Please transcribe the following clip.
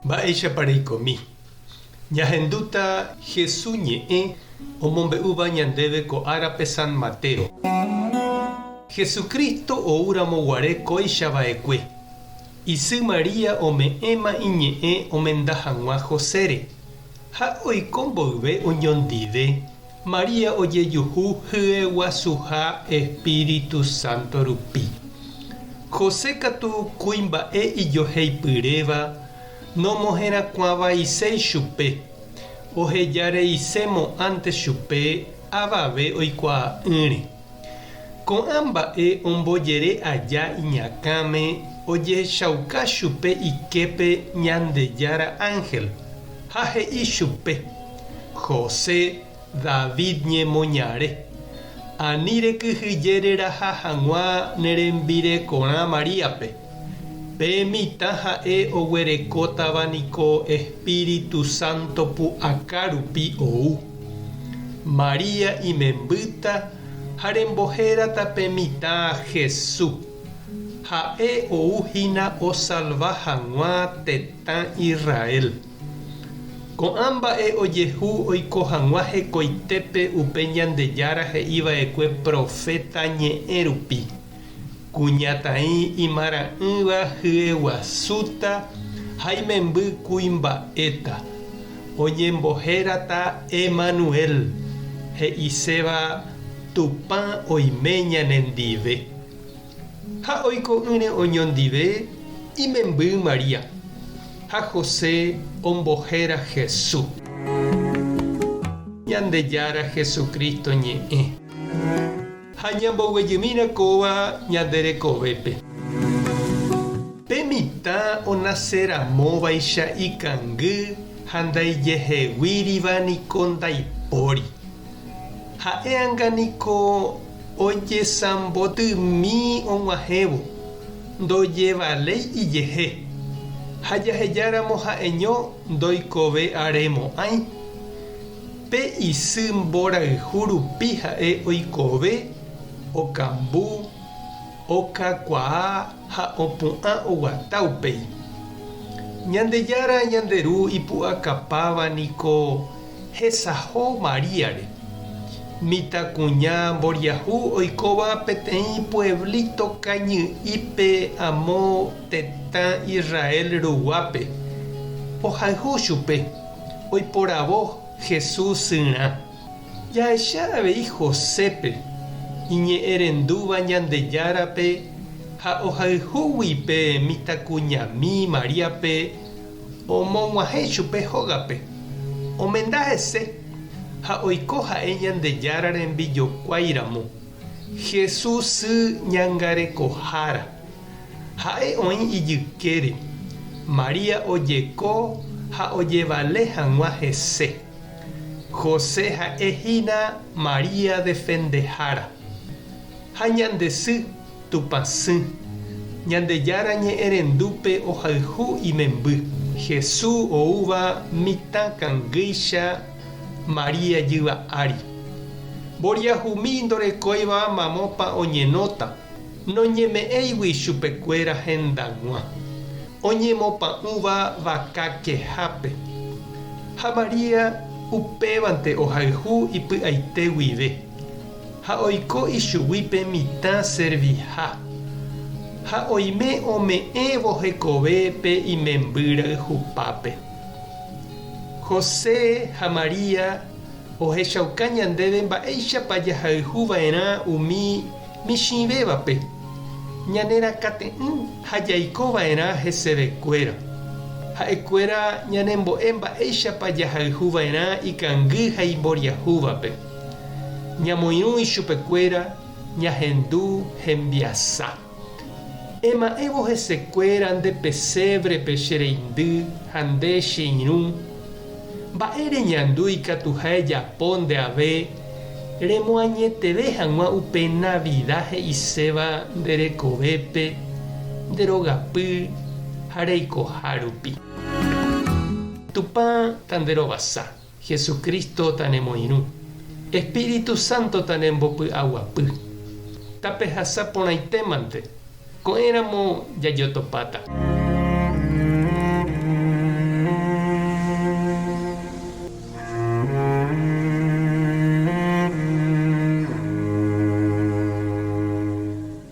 Mba'éichapareikomi. Ñahenduta Jesús ñe'ẽ omombe'úva ñandéve ko árape San Mateo. Jesucristo oúramo guare kóichava'ekue. Isy Maria ome'ẽma iñe'ẽ omenda hag̃ua Josére. Ha oiko mboyve oñondive. Maria ojejuhu hyeguasuha Espíritu Santo rupi. José katu kuimba'e ijoheipyréva nomoherakuãvaicéi chupe. Ohejareicémo ante chupe avave oikuaa'ỹre. Ko'ã mba'e ombojere aja iñakãme ojehechauka chupe iképe Ñandejára Ángel ha he'i chupe: José David ñemoñare, ani rekyhyjéreraha hag̃ua nerembirekorã Mariápe. Pe mitã ha'e oguerekótavaniko Espíritu Santo pu'aka rupi ou. Maria imembýta ha rembohérata pe mitã Jesús. Ha'e ouhína osalva hag̃ua tetã Israel. Ko'ã mba'e ojehu oiko hag̃ua hekoitépe upe Ñandejára he'iva'ekue profeta ñe'ẽ rupi. Kuñataĩ imara'ỹva hyeguasúta ha imemby kuimba'éta. Oñembohérata Emanuel, he'iséva Tupã oime ñanendive. Ha oiko'ỹre oñondive imemby Maria. Ha José ombohéra Jesús. Ñandejára Jesucristo ñe'ẽ. Ha ñamboguejymírakóva ñanderekovépe. Pe mitã onaseramóvaicha ikangy ha ndaijeheguyríva niko ndaipóri. Ha'éanga niko ojesambotými og̃uahẽvo, ndojevaléi ijehe. Ha jahejáramo ha'eño ndoikove'aremo'ãi. Pe isy mborayhu rupi ha'e oikove, okambu, okakuaa ha opu'ã oguata upéi. Ñandejára ñanderu ipu'akapáva niko hesaho Mariáre. Mitãkuña mboriahu oikóva peteĩ pueblito kañy'ípe amo tetã Israel ruguápe. Ohayhu chupe, oiporavo Jesús syrã. Jahecha avei Josépe, iñe'ẽrendúva Ñandejárape ha ohayhúguipe mitãkuñami Mariápe omog̃uahẽ chupe hógape. Omenda hese ha oiko ha'e Ñandejára rembijokuáiramo. Jesús sy ñangarekohára. Ha'e oĩ ijykére. Maria ojeko ha ojevale hag̃ua hese. José ha'ehína Maria defendehára. Ha ñandesy tupãsy. Ñandejára ñe'ẽrendúpe ohayhu imemby. Jesús oúva mitã kangýicha Maria jyva'ári. Mboriahumi ndorekóiva mamópa oñenóta. Noñeme'ẽigui chupekuéra hendag̃ua. Oñemopa'ũva vaka kehápe. Ha Maria upévante ohayhu ipy'aite guive. Ha oiko ichugui mitã serviha. Ha oime ome'ẽvo hekove pe imemby rayhupápe. José ha Maria ohechauka ñandéve mba'éichapa jahayhuva'erã umi michĩvévape. Ñanerakate'ỹ ha jaikova'erã hesevekuéra. Ha'ekuéra ñanembo'e mba'éichapa jahayhuva'erã ikangy ha imboriahúvape. Ñamoirũ ichupekuéra ñahendu hembiasa. Ema'ẽvo hesekuéra nde pesébrepe che reindy ha nde che irũ. Mba'e reñandu ikatuha ejapo ndeave remoañeteve hag̃ua upe Navidad he'iséva nderekovépe, nderogapy ha reikoha rupi. Tupã tanderovasa, Jesucristo tanemoirũ, Espíritu Santo tanembopy'aguapy. Tapehasa porãitémante, ko'ẽramo jajotopáta.